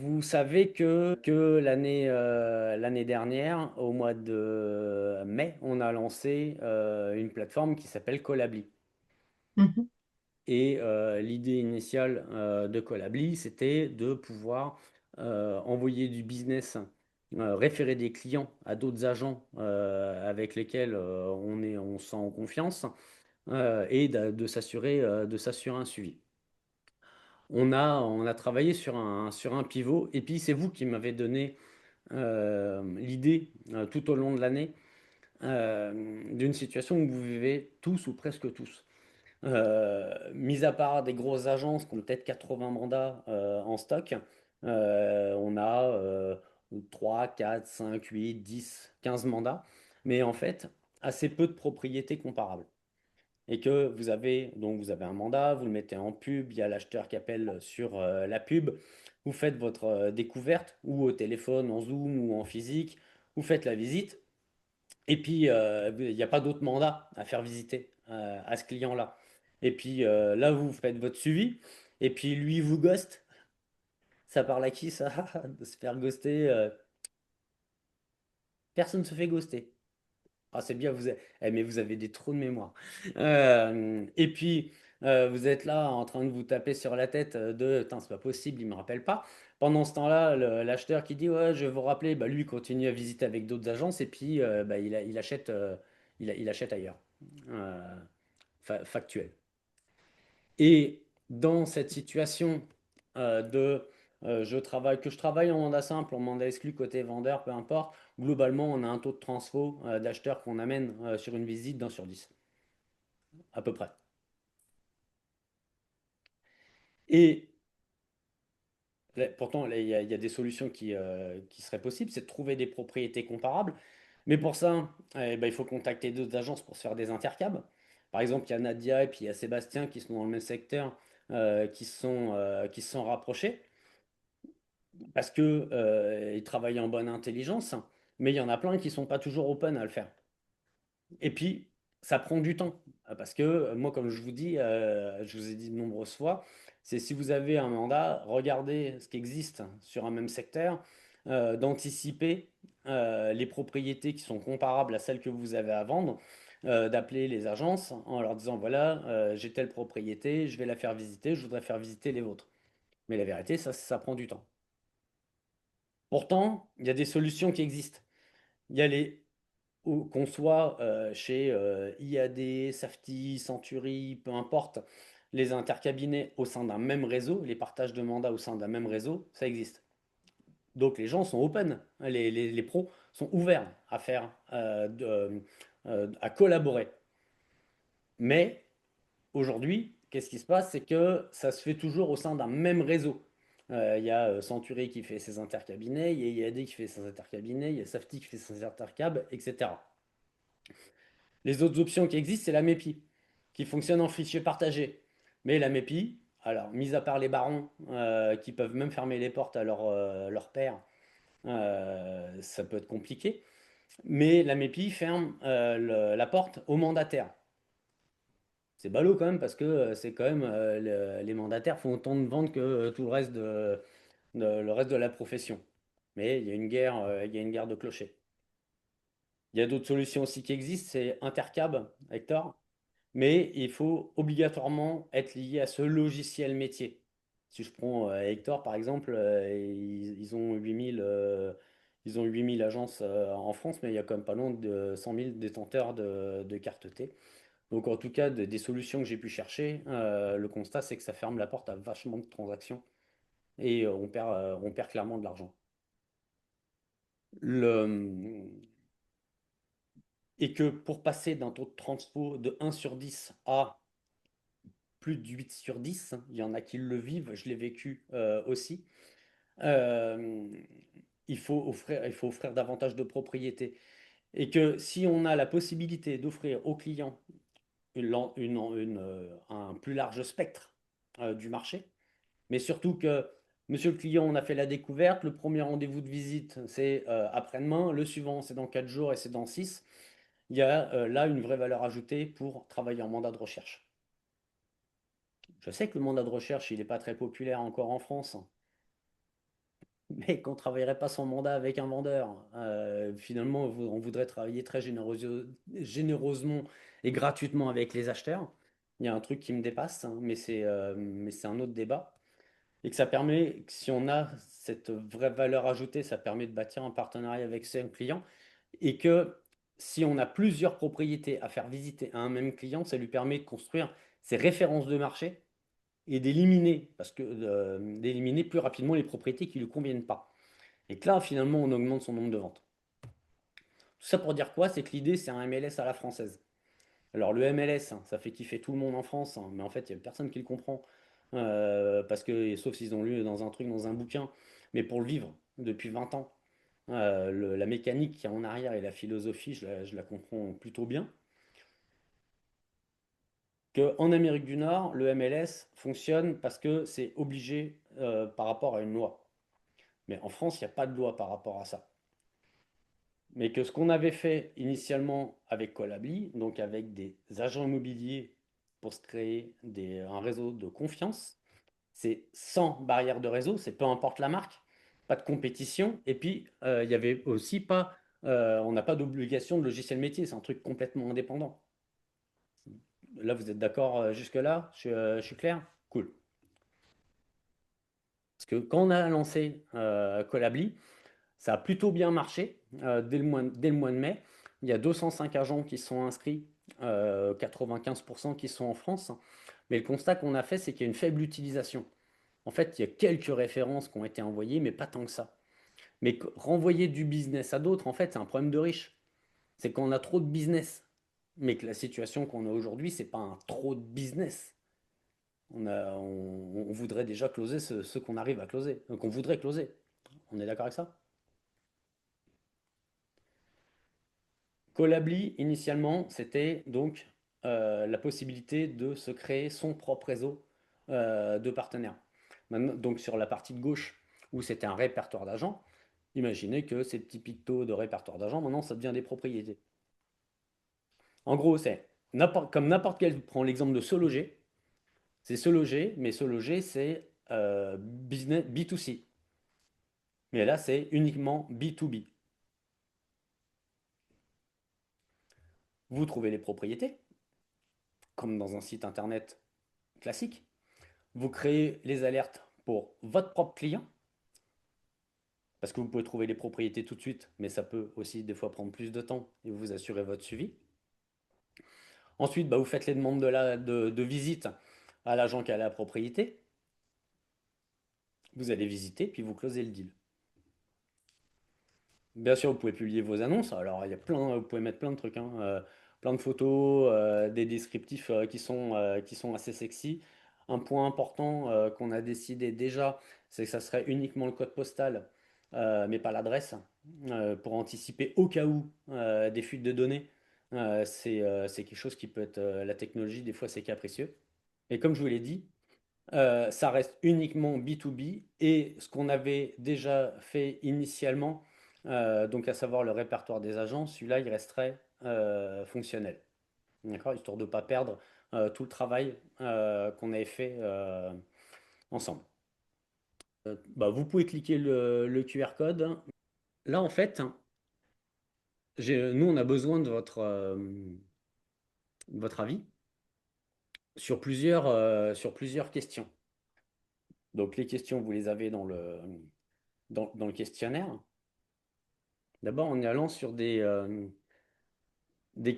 Vous savez que l'année dernière, au mois de mai, on a lancé une plateforme qui s'appelle Collably. Mhm. Et l'idée initiale de Collably, c'était de pouvoir envoyer du business, référer des clients à d'autres agents avec lesquels on se sent en confiance et de s'assurer un suivi. On a travaillé sur un pivot, et puis c'est vous qui m'avez donné l'idée tout au long de l'année d'une situation où vous vivez tous ou presque tous. Mis à part des grosses agences qui ont peut-être 80 mandats en stock, on a 3, 4, 5, 8, 10, 15 mandats, mais en fait assez peu de propriétés comparables. Et que vous avez un mandat, vous le mettez en pub, il y a l'acheteur qui appelle sur la pub, vous faites votre découverte, ou au téléphone, en Zoom ou en physique, vous faites la visite, et puis il n'y a pas d'autre mandat à faire visiter à ce client-là. Et puis là, vous faites votre suivi, et puis lui vous ghost. Ça parle à qui ça? De se faire ghoster? Personne ne se fait ghoster. Ah, c'est bien, mais vous avez des trous de mémoire. Et puis, vous êtes là en train de vous taper sur la tête de, putain, c'est pas possible, il me rappelle pas. Pendant ce temps-là, l'acheteur qui dit, ouais, je vais vous rappeler, bah, lui, il continue à visiter avec d'autres agences, et puis bah, il achète, il achète ailleurs. Euh, Factuel. Et dans cette situation de que je travaille en mandat simple, en mandat exclu, côté vendeur, peu importe, globalement, on a un taux de transfo d'acheteurs qu'on amène sur une visite d'un sur 10, à peu près. Et pourtant, il y a des solutions qui seraient possibles, c'est de trouver des propriétés comparables. Mais pour ça, ben, il faut contacter d'autres agences pour se faire des intercabs. Par exemple, il y a Nadia et puis il y a Sébastien qui sont dans le même secteur, qui se sont rapprochés. Parce que ils travaillent en bonne intelligence, mais il y en a plein qui sont pas toujours open à le faire. Et puis, ça prend du temps. Parce que moi, comme je vous dis, je vous ai dit de nombreuses fois, c'est si vous avez un mandat, regardez ce qui existe sur un même secteur, d'anticiper les propriétés qui sont comparables à celles que vous avez à vendre, d'appeler les agences en leur disant, voilà, j'ai telle propriété, je vais la faire visiter, je voudrais faire visiter les vôtres. Mais la vérité, ça prend du temps. Pourtant, il y a des solutions qui existent. Il y a qu'on soit chez IAD, Safety, Century, peu importe, les intercabinets au sein d'un même réseau, les partages de mandats au sein d'un même réseau, ça existe. Donc les gens sont open, hein, les pros sont ouverts à faire, à collaborer. Mais aujourd'hui, qu'est-ce qui se passe? C'est que ça se fait toujours au sein d'un même réseau. Il y a Century qui fait ses intercabinets, il y a IAD qui fait ses intercabinets, il y a Safety qui fait ses intercabs, etc. Les autres options qui existent, c'est la MEPI, qui fonctionne en fichier partagé. Mais la MEPI, alors, mis à part les barons qui peuvent même fermer les portes à leur père, ça peut être compliqué. Mais la MEPI ferme la porte aux mandataires. C'est ballot quand même parce que c'est quand même les mandataires font autant de ventes que tout le reste de la profession. Mais il y a une guerre de clochers. Il y a d'autres solutions aussi qui existent, c'est Intercab, Hector, mais il faut obligatoirement être lié à ce logiciel métier. Si je prends Hector par exemple, ils ont 8000 ils ont 8000 agences en France, mais il y a quand même pas loin de 100 000 détenteurs de carte T. Donc en tout cas, des solutions que j'ai pu chercher, le constat c'est que ça ferme la porte à vachement de transactions et on perd clairement de l'argent. Le... Et que pour passer d'un taux de transfo de 1 sur 10 à plus de 8 sur 10, il y en a qui le vivent, je l'ai vécu aussi, euh, il faut offrir davantage de propriétés. Et que si on a la possibilité d'offrir aux clients un plus large spectre du marché, mais surtout que, monsieur le client, on a fait la découverte, le premier rendez-vous de visite, c'est après-demain, le suivant, c'est dans 4 jours et c'est dans 6. Il y a là une vraie valeur ajoutée pour travailler en mandat de recherche. Je sais que le mandat de recherche, il n'est pas très populaire encore en France, mais qu'on ne travaillerait pas sans mandat avec un vendeur. Finalement, on voudrait travailler très généreusement et gratuitement avec les acheteurs. Il y a un truc qui me dépasse, hein, mais c'est un autre débat. Et que ça permet, que si on a cette vraie valeur ajoutée, ça permet de bâtir un partenariat avec ses clients. Et que si on a plusieurs propriétés à faire visiter à un même client, ça lui permet de construire ses références de marché et d'éliminer, d'éliminer plus rapidement les propriétés qui ne lui conviennent pas. Et que là, finalement, on augmente son nombre de ventes. Tout ça pour dire quoi? C'est que l'idée, c'est un MLS à la française. Alors le MLS, hein, ça fait kiffer tout le monde en France, hein, mais en fait, il n'y a personne qui le comprend. Parce que, sauf s'ils ont lu dans un truc, dans un bouquin, mais pour le vivre depuis 20 ans, la mécanique qui est en arrière et la philosophie, je la comprends plutôt bien. Qu'en Amérique du Nord, le MLS fonctionne parce que c'est obligé par rapport à une loi. Mais en France, il n'y a pas de loi par rapport à ça. Mais que ce qu'on avait fait initialement avec Colably, donc avec des agents immobiliers pour se créer un réseau de confiance, c'est sans barrière de réseau, c'est peu importe la marque, pas de compétition, et puis il y avait aussi pas, on n'a pas d'obligation de logiciel métier, c'est un truc complètement indépendant. Là, vous êtes d'accord jusque-là? Je suis clair? Cool. Parce que quand on a lancé Colably, ça a plutôt bien marché dès le mois de mai. Il y a 205 agents qui sont inscrits, 95% qui sont en France. Mais le constat qu'on a fait, c'est qu'il y a une faible utilisation. En fait, il y a quelques références qui ont été envoyées, mais pas tant que ça. Mais renvoyer du business à d'autres, en fait, c'est un problème de riche. C'est qu'on a trop de business. Mais que la situation qu'on a aujourd'hui, c'est pas un trop de business. On voudrait déjà closer ce qu'on arrive à closer, qu'on voudrait closer. On est d'accord avec ça? Colably, initialement, c'était donc la possibilité de se créer son propre réseau de partenaires. Maintenant, donc sur la partie de gauche, où c'était un répertoire d'agents, imaginez que ces petits pictos de répertoire d'agents, maintenant, ça devient des propriétés. En gros, c'est comme n'importe quel, prends l'exemple de Se Loger, c'est Se Loger, mais Se Loger, c'est business B2C. Mais là, c'est uniquement B2B. Vous trouvez les propriétés, comme dans un site internet classique. Vous créez les alertes pour votre propre client, parce que vous pouvez trouver les propriétés tout de suite, mais ça peut aussi des fois prendre plus de temps et vous assurez votre suivi. Ensuite, bah, vous faites les demandes de visite à l'agent qui a la propriété. Vous allez visiter, puis vous closez le deal. Bien sûr, vous pouvez publier vos annonces. Alors, il y a plein, vous pouvez mettre plein de trucs, hein, plein de photos, des descriptifs qui sont assez sexy. Un point important qu'on a décidé déjà, c'est que ça serait uniquement le code postal, mais pas l'adresse, pour anticiper au cas où des fuites de données. C'est quelque chose qui peut être la technologie, des fois c'est capricieux. Et comme je vous l'ai dit, ça reste uniquement B2B et ce qu'on avait déjà fait initialement, donc à savoir le répertoire des agents, celui-là il resterait fonctionnel. D'accord? Histoire de ne pas perdre tout le travail qu'on avait fait ensemble. Bah, vous pouvez cliquer le QR code. Là, en fait, nous, on a besoin de votre avis sur plusieurs questions. Donc, les questions, vous les avez dans le questionnaire. D'abord, en y allant sur des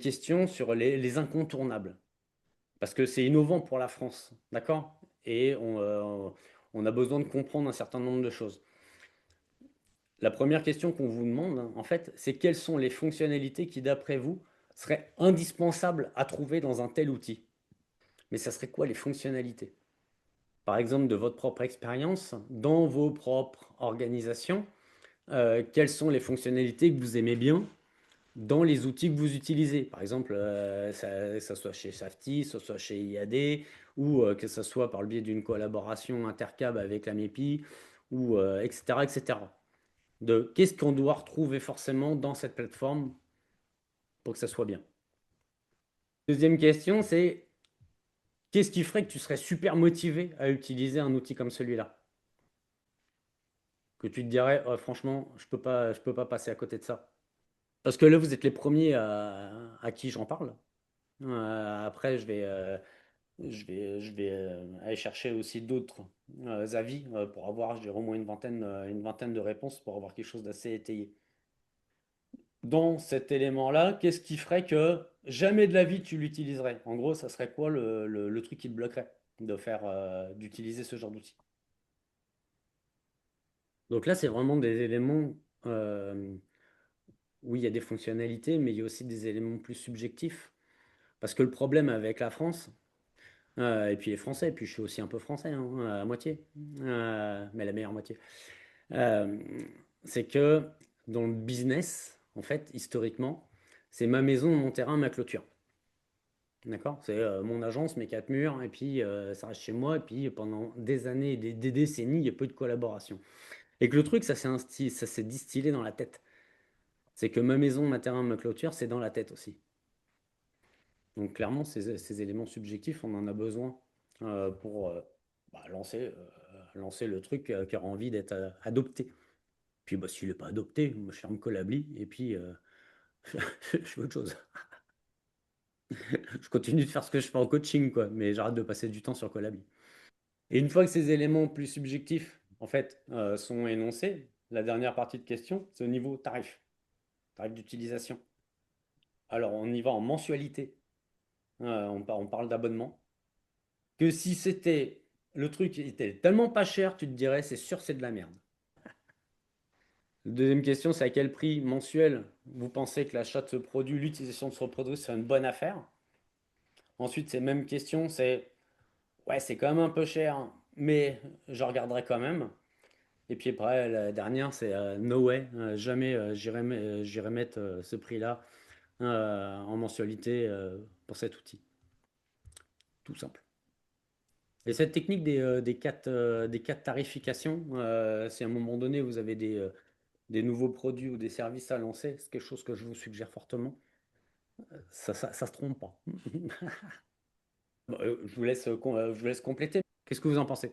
questions sur les incontournables. Parce que c'est innovant pour la France, d'accord? Et on a besoin de comprendre un certain nombre de choses. La première question qu'on vous demande, en fait, c'est quelles sont les fonctionnalités qui, d'après vous, seraient indispensables à trouver dans un tel outil. Mais ça serait quoi les fonctionnalités? Par exemple, de votre propre expérience, dans vos propres organisations, quelles sont les fonctionnalités que vous aimez bien dans les outils que vous utilisez. Par exemple, que ce soit chez Safety, que ce soit chez IAD, ou que ce soit par le biais d'une collaboration intercab avec la MEPI, ou etc., etc. De qu'est-ce qu'on doit retrouver forcément dans cette plateforme pour que ça soit bien. Deuxième question, c'est qu'est-ce qui ferait que tu serais super motivé à utiliser un outil comme celui-là? que tu te dirais, oh, franchement, je peux pas passer à côté de ça. Parce que là, vous êtes les premiers à qui j'en parle. Après, je vais aller chercher aussi d'autres avis pour avoir, je dirais, au moins une vingtaine de réponses pour avoir quelque chose d'assez étayé. Dans cet élément-là, qu'est-ce qui ferait que jamais de la vie tu l'utiliserais? En gros, ça serait quoi le truc qui te bloquerait de faire, d'utiliser ce genre d'outil? Donc là, c'est vraiment des éléments euh, où il y a des fonctionnalités, mais il y a aussi des éléments plus subjectifs. Parce que le problème avec la France, et puis les Français, et puis je suis aussi un peu français, hein, à moitié, mais la meilleure moitié, euh, c'est que dans le business, en fait, historiquement, c'est ma maison, mon terrain, ma clôture. D'accord? C'est mon agence, mes quatre murs, et puis ça reste chez moi, et puis pendant des années et des décennies, il y a peu de collaboration. Et que le truc, ça s'est distillé dans la tête. C'est que ma maison, ma terrain, ma clôture, c'est dans la tête aussi. Donc clairement, ces éléments subjectifs, on en a besoin pour lancer le truc qui aura envie d'être adopté. Puis bah, s'il n'est pas adopté, moi, je ferme Colabli et puis je fais autre chose. Je continue de faire ce que je fais en coaching, quoi, mais j'arrête de passer du temps sur Colabli. Et une fois que ces éléments plus subjectifs, en fait, sont énoncés, la dernière partie de question, c'est au niveau tarif, tarif d'utilisation. Alors, on y va en mensualité. On parle d'abonnement. Que si c'était le truc était tellement pas cher, tu te dirais, c'est sûr, c'est de la merde. Deuxième question, c'est à quel prix mensuel vous pensez que l'achat de ce produit, l'utilisation de ce produit, c'est une bonne affaire? Ensuite, ces mêmes questions, c'est ouais, c'est quand même un peu cher, mais je regarderai quand même. Et puis après, la dernière, c'est no way, jamais j'irai mettre ce prix-là en mensualité pour cet outil. Tout simple. Et cette technique des quatre tarifications, si à un moment donné vous avez des nouveaux produits ou des services à lancer, c'est quelque chose que je vous suggère fortement. Ça se trompe pas. Bon, je vous laisse compléter. Qu'est-ce que vous en pensez?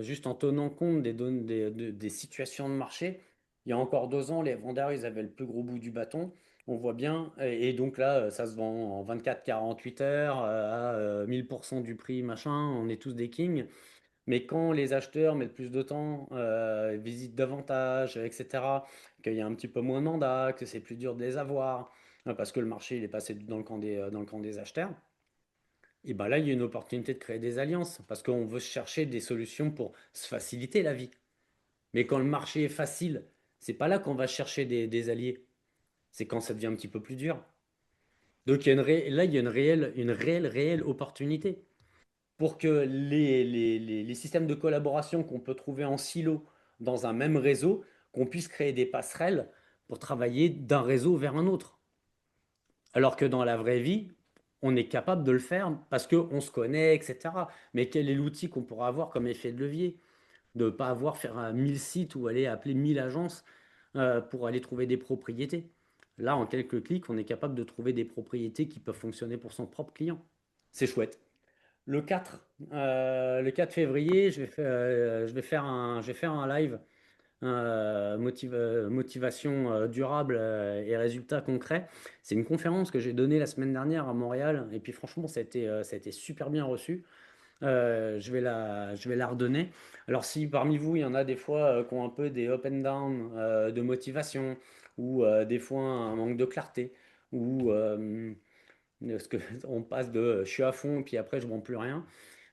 Juste en tenant compte des situations de marché, il y a encore 2 ans, les vendeurs, ils avaient le plus gros bout du bâton. On voit bien, et donc là, ça se vend en 24-48 heures à 1000% du prix, machin, on est tous des kings. Mais quand les acheteurs mettent plus de temps, visitent davantage, etc., qu'il y a un petit peu moins de mandats, que c'est plus dur de les avoir, parce que le marché il est passé dans le camp des acheteurs, et ben là, il y a une opportunité de créer des alliances, parce qu'on veut chercher des solutions pour se faciliter la vie. Mais quand le marché est facile, c'est pas là qu'on va chercher des alliés, c'est quand ça devient un petit peu plus dur. Donc là, il y a réelle opportunité pour que les systèmes de collaboration qu'on peut trouver en silo dans un même réseau, qu'on puisse créer des passerelles pour travailler d'un réseau vers un autre. Alors que dans la vraie vie, on est capable de le faire parce qu'on se connaît, etc. Mais quel est l'outil qu'on pourra avoir comme effet de levier? De ne pas avoir faire 1000 sites ou aller appeler 1000 agences pour aller trouver des propriétés. Là, en quelques clics, on est capable de trouver des propriétés qui peuvent fonctionner pour son propre client. C'est chouette. Le 4 février, je vais faire un live motivation durable et résultats concrets. C'est une conférence que j'ai donnée la semaine dernière à Montréal et puis franchement, ça a été super bien reçu. Je vais la redonner. Alors si parmi vous, il y en a des fois qui ont un peu des up and down de motivation ou des fois un manque de clarté ou parce que on passe de je suis à fond puis après je ne vends plus rien.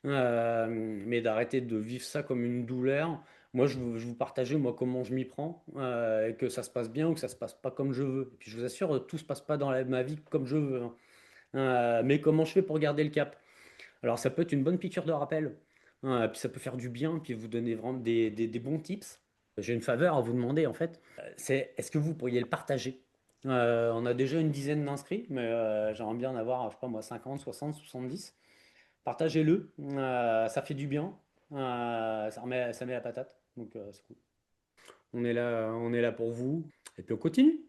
Mais d'arrêter de vivre ça comme une douleur. Moi, je vous partageais moi comment je m'y prends, et que ça se passe bien ou que ça se passe pas comme je veux. Et puis je vous assure, tout se passe pas dans ma vie comme je veux, hein. Mais comment je fais pour garder le cap? Alors ça peut être une bonne piqûre de rappel, puis ça peut faire du bien, puis vous donner vraiment des bons tips. J'ai une faveur à vous demander en fait, c'est est-ce que vous pourriez le partager? On a déjà une dizaine d'inscrits, mais j'aimerais bien en avoir, je sais pas moi, 50, 60, 70. Partagez-le, ça fait du bien, ça met la patate, donc c'est cool. On est là pour vous, et puis on continue.